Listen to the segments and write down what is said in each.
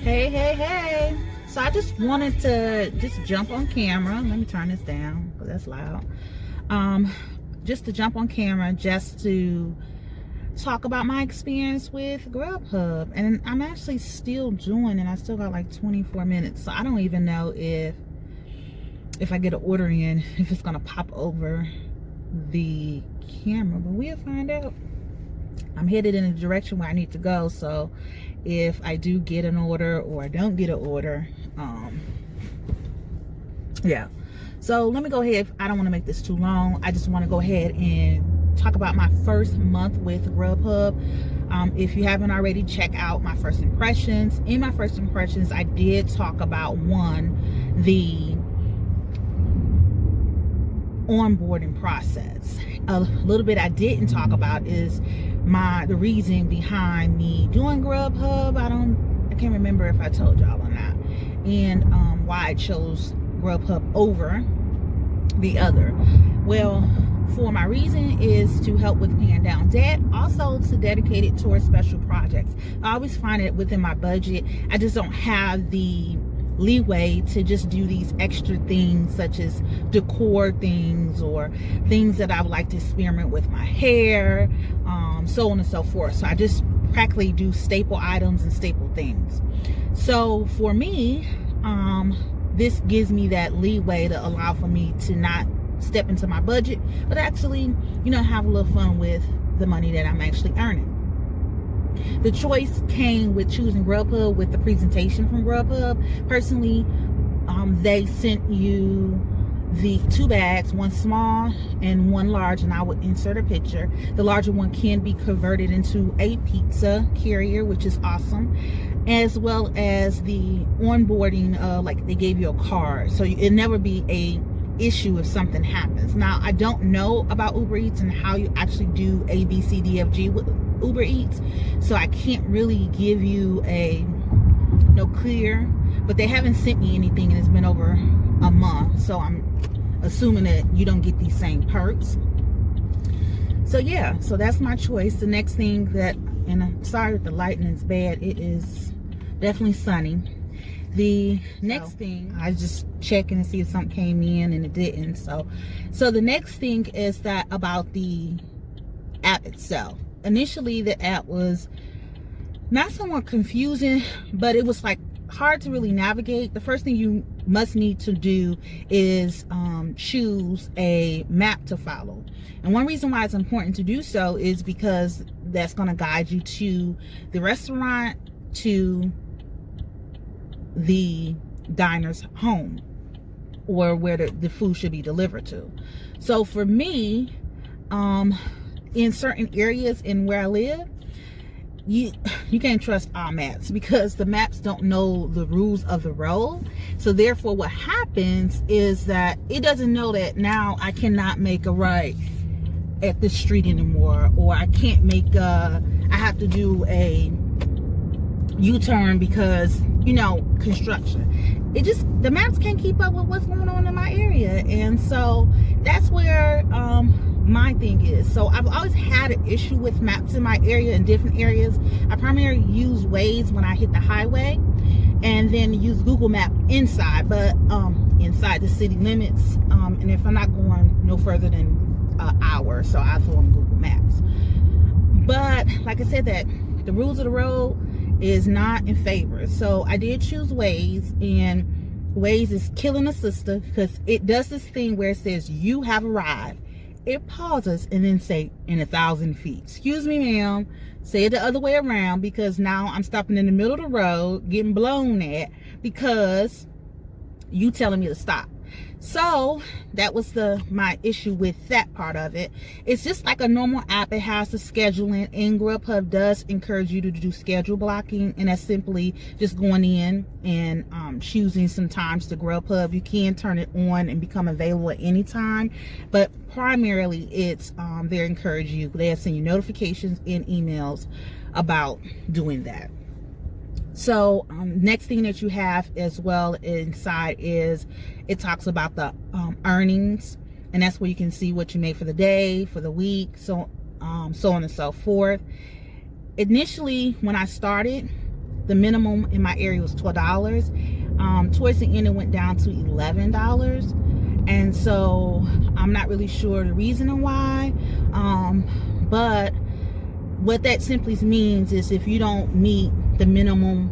Hey. So I just wanted to jump on camera. Let me turn this down because that's loud. Just to jump on camera just to talk about my experience with Grubhub. And I'm actually still doing it. I still got like 24 minutes. So I don't even know if I get an order in, if it's gonna pop over the camera, but we'll find out. I'm headed in the direction where I need to go, so if I do get an order or I don't get an order, yeah. So let me go ahead. I don't want to make this too long. I just want to go ahead and talk about my first month with Grubhub. If you haven't already, check out my first impressions. In my first impressions, I did talk about the onboarding process. A little bit I didn't talk about is the reason behind me doing Grubhub. I can't remember if I told y'all or not, and why I chose Grubhub over the other. Well, for my reason is to help with paying down debt, also to dedicate it towards special projects. I always find it within my budget. I just don't have the leeway to just do these extra things such as decor things or things that I would like to experiment with my hair, so on and so forth. So I just practically do staple items and staple things. So for me, this gives me that leeway to allow for me to not step into my budget, but actually, have a little fun with the money that I'm actually earning. The choice came with choosing Grubhub with the presentation from Grubhub. Personally, they sent you the 2 bags, one small and one large, and I would insert a picture. The larger one can be converted into a pizza carrier, which is awesome, as well as the onboarding, like they gave you a card, so it never be a issue if something happens. Now, I don't know about Uber Eats and how you actually do A, B, C, D, F, G with Uber Eats, so I can't really give you a clear, but they haven't sent me anything and it's been over a month, so I'm assuming that you don't get these same perks. So yeah, so that's my choice. The next thing that, and I'm sorry if the lighting is bad, it is definitely sunny. The next thing, I was just checking to see if something came in and it didn't. So the next thing is that about the app itself. Initially, the app was not somewhat confusing, but it was like hard to really navigate. The first thing you must need to do is choose a map to follow. And one reason why it's important to do so is because that's going to guide you to the restaurant, to the diner's home, or where the food should be delivered to. So for me, in certain areas in where I live, you can't trust our maps because the maps don't know the rules of the road. So therefore what happens is that it doesn't know that now I cannot make a right at this street anymore, or I can't make I have to do a U-turn because construction. The maps can't keep up with what's going on in my area. And so that's where my thing is. So I've always had an issue with maps in my area, in different areas. I primarily use Waze when I hit the highway, and then use Google Map inside, but inside the city limits, and if I'm not going no further than an hour, so I throw on Google Maps. But like I said, that the rules of the road is not in favor. So I did choose Waze, and Waze is killing a sister because it does this thing where it says you have arrived. It pauses and then say in 1,000 feet. Excuse me, ma'am. Say it the other way around, because now I'm stopping in the middle of the road, getting blown at because you telling me to stop. So that was my issue with that part of it. It's just like a normal app. It has the scheduling, and Grubhub does encourage you to do schedule blocking, and that's simply just going in and choosing some times to Grubhub. You can turn it on and become available at any time, but primarily it's they encourage you. They'll send you notifications and emails about doing that. So next thing that you have as well inside is it talks about the earnings, and that's where you can see what you made for the day, for the week, so on and so forth. Initially, when I started, the minimum in my area was $12. Towards the end, it went down to $11. And so I'm not really sure the reason why. But what that simply means is if you don't meet the minimum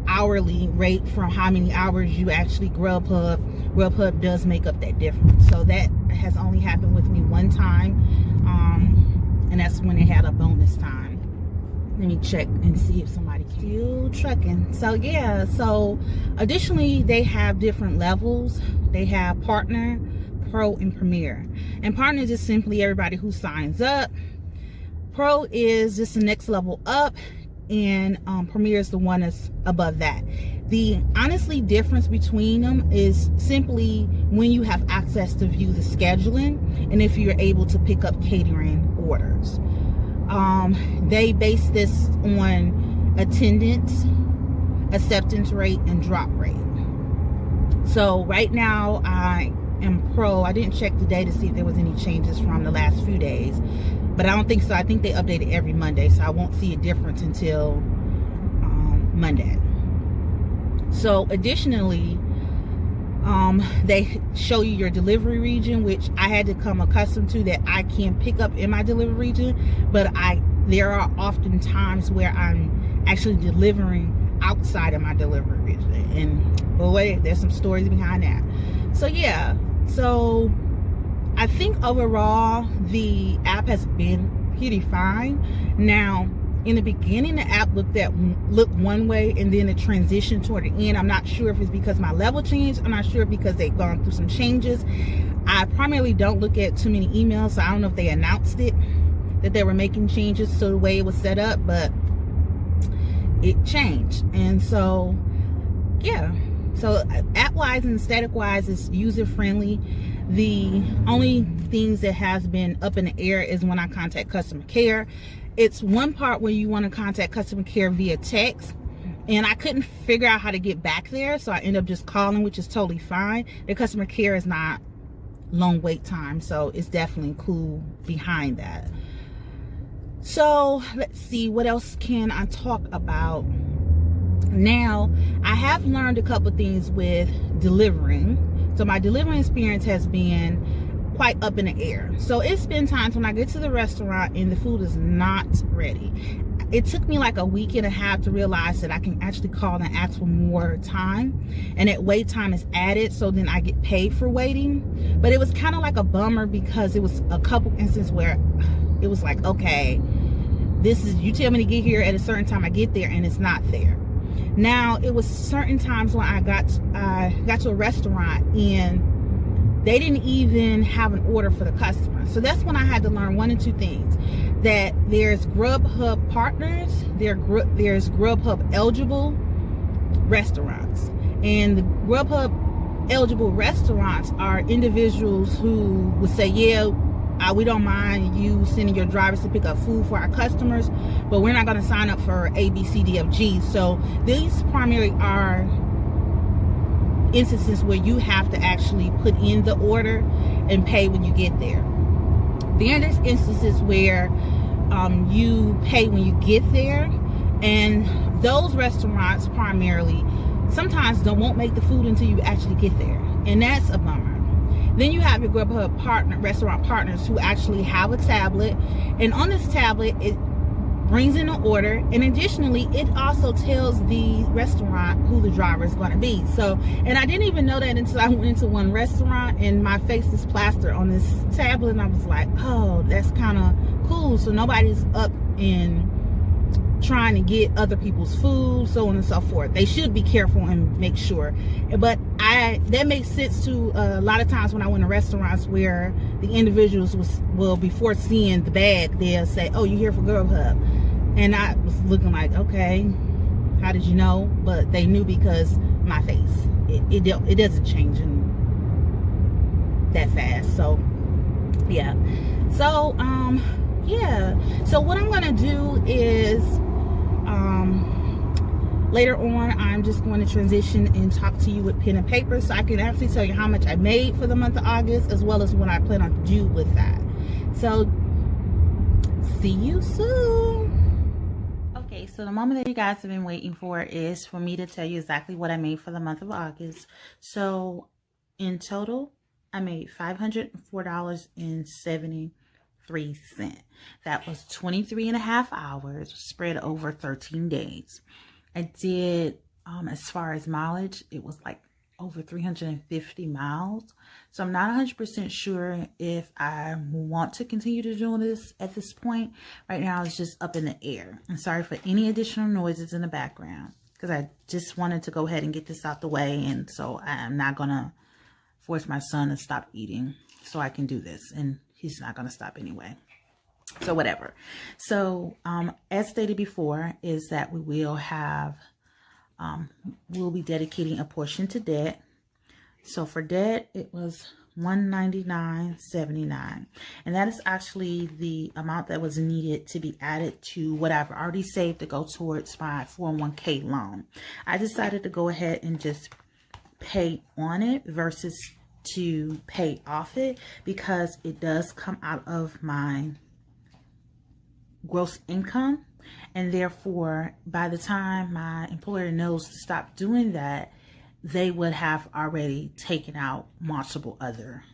hourly rate from how many hours you actually Grubhub does make up that difference. So that has only happened with me one time, and that's when they had a bonus time. Let me check and see if somebody can. Still trucking. So yeah, so additionally they have different levels. They have partner, pro, and premier. And partner is just simply everybody who signs up. Pro is just the next level up, and premier is the one that's above that. The honestly difference between them is simply when you have access to view the scheduling and if you're able to pick up catering orders. They base this on attendance, acceptance rate, and drop rate. So right now I am pro. I didn't check today to see if there was any changes from the last few days, but I don't think so. I think they update it every Monday, so I won't see a difference until Monday. So additionally, they show you your delivery region, which I had to come accustomed to, that I can pick up in my delivery region, but there are often times where I'm actually delivering outside of my delivery region, and boy, there's some stories behind that. So yeah, so I think overall the app has been pretty fine. Now in the beginning, the app looked one way, and then it transitioned toward the end. I'm not sure if it's because my level changed. I'm not sure because they've gone through some changes. I primarily don't look at too many emails, so I don't know if they announced it, that they were making changes to the way it was set up, but it changed. And so, yeah. So app-wise and static-wise, it's user-friendly. The only things that has been up in the air is when I contact customer care. It's one part where you want to contact customer care via text, and I couldn't figure out how to get back there, so I end up just calling, which is totally fine. The customer care is not long wait time, so it's definitely cool behind that. So let's see, what else can I talk about? Now, I have learned a couple things with delivering. So my delivering experience has been quite up in the air. So it's been times when I get to the restaurant and the food is not ready. It took me like a week and a half to realize that I can actually call and ask for more time, and that wait time is added, so then I get paid for waiting. But it was kind of like a bummer because it was a couple instances where it was like, okay, this is, you tell me to get here at a certain time, I get there and it's not there. Now it was certain times when I got to a restaurant and they didn't even have an order for the customer. So that's when I had to learn one of two things: that there's Grubhub partners, there's Grubhub eligible restaurants, and the Grubhub eligible restaurants are individuals who would say, yeah, we don't mind you sending your drivers to pick up food for our customers, but we're not going to sign up for A, B, C, D, F, G. So these primarily are instances where you have to actually put in the order and pay when you get there. Then there's instances where you pay when you get there, and those restaurants primarily sometimes won't make the food until you actually get there, and that's a bummer. Then you have your Grubhub restaurant partners who actually have a tablet, and on this tablet it brings in an order, and additionally it also tells the restaurant who the driver is going to be. So, and I didn't even know that until I went into one restaurant and my face is plastered on this tablet, and I was like, oh, that's kind of cool. So nobody's up in trying to get other people's food, so on and so forth. They should be careful and make sure. But that makes sense to a lot of times when I went to restaurants where the individuals will before seeing the bag, they'll say, oh, you're here for Grubhub, and I was looking like, okay, how did you know? But they knew because my face, it doesn't change that fast. So yeah, so yeah, so what I'm gonna do is later on I'm just going to transition and talk to you with pen and paper, so I can actually tell you how much I made for the month of August, as well as what I plan on do with that. So see you soon. Okay, So the moment that you guys have been waiting for is for me to tell you exactly what I made for the month of August. So in total, I made $504.73. That was 23 and a half hours spread over 13 days. I did, as far as mileage, it was like over 350 miles. So I'm not 100% sure if I want to continue to do this at this point. Right now it's just up in the air. I'm sorry for any additional noises in the background, because I just wanted to go ahead and get this out the way, and so I'm not gonna force my son to stop eating so I can do this, and he's not gonna stop anyway. So whatever. So as stated before, is that we will have we'll be dedicating a portion to debt. So for debt, it was $199.79, and that is actually the amount that was needed to be added to what I've already saved to go towards my 401k loan. I decided to go ahead and just pay on it versus to pay off it, because it does come out of my gross income. And therefore, by the time my employer knows to stop doing that, they would have already taken out multiple other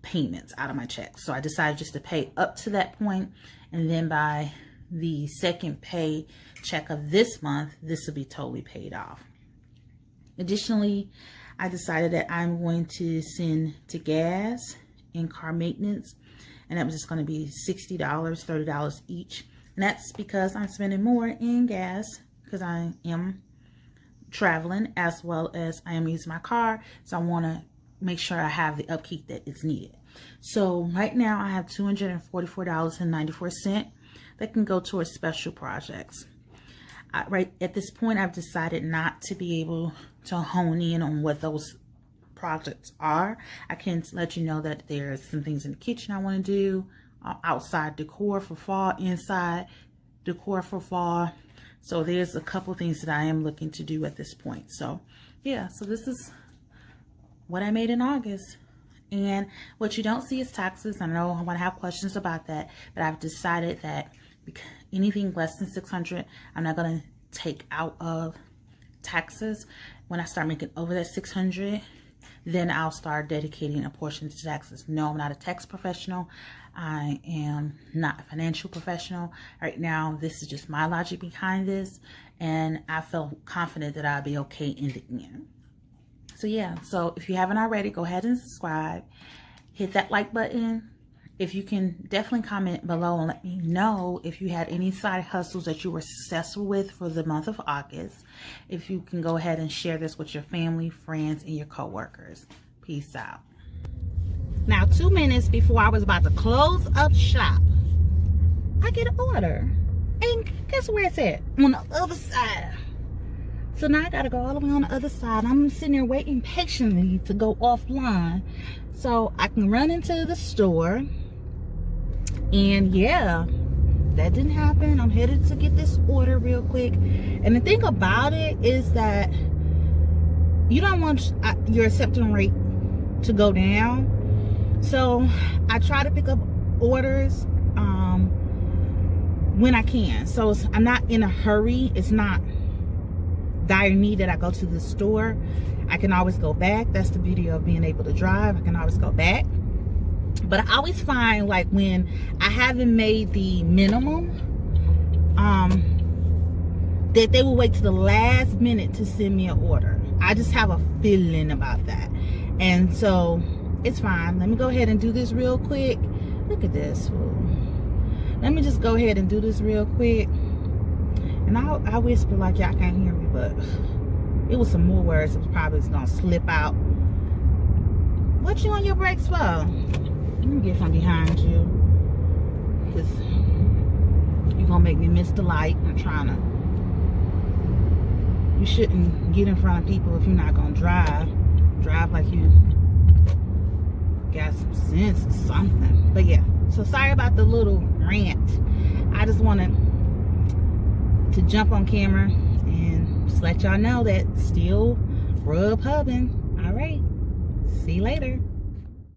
payments out of my check. So I decided just to pay up to that point, and then by the second pay check of this month, this will be totally paid off. Additionally, I decided that I'm going to send to gas and car maintenance, and that was just going to be $60, $30 each. And that's because I'm spending more in gas because I am traveling, as well as I am using my car. So I want to make sure I have the upkeep that is needed. So right now I have $244.94 that can go towards special projects. Right at this point, I've decided not to be able to hone in on what those projects are. I can let you know that there's some things in the kitchen I want to do. Outside decor for fall, inside decor for fall. So there's a couple things that I am looking to do at this point. So yeah, so this is what I made in August. And what you don't see is taxes. I know I'm gonna have questions about that, but I've decided that anything less than $600, I'm not gonna take out of taxes. When I start making over that $600, then I'll start dedicating a portion to taxes. No, I'm not a tax professional. I am not a financial professional. Right now, this is just my logic behind this, and I feel confident that I'll be okay in the end. So yeah, so if you haven't already, go ahead and subscribe. Hit that like button. If you can, definitely comment below and let me know if you had any side hustles that you were successful with for the month of August. If you can go ahead and share this with your family, friends, and your coworkers. Peace out. Now, 2 minutes before I was about to close up shop, I get an order. And guess where it's at? On the other side. So now I gotta go all the way on the other side. I'm sitting there waiting patiently to go offline so I can run into the store. And yeah, that didn't happen. I'm headed to get this order real quick. And the thing about it is that you don't want your acceptance rate to go down. So I try to pick up orders when I can. So I'm not in a hurry. It's not dire need that I go to the store. I can always go back. That's the beauty of being able to drive. I can always go back. But I always find, like, when I haven't made the minimum, that they will wait to the last minute to send me an order. I just have a feeling about that. And so it's fine. Let me go ahead and do this real quick. Look at this. Let me just go ahead and do this real quick. And I whisper like y'all can't hear me, but it was some more words that probably was gonna slip out. What you on your brakes for? Let me get from behind you, because you're gonna make me miss the light. I'm trying to. You shouldn't get in front of people if you're not gonna drive. Drive like you got some sense or something. But yeah, so sorry about the little rant. I just wanted to jump on camera and just let y'all know that still Grubhubbing. All right, see you later.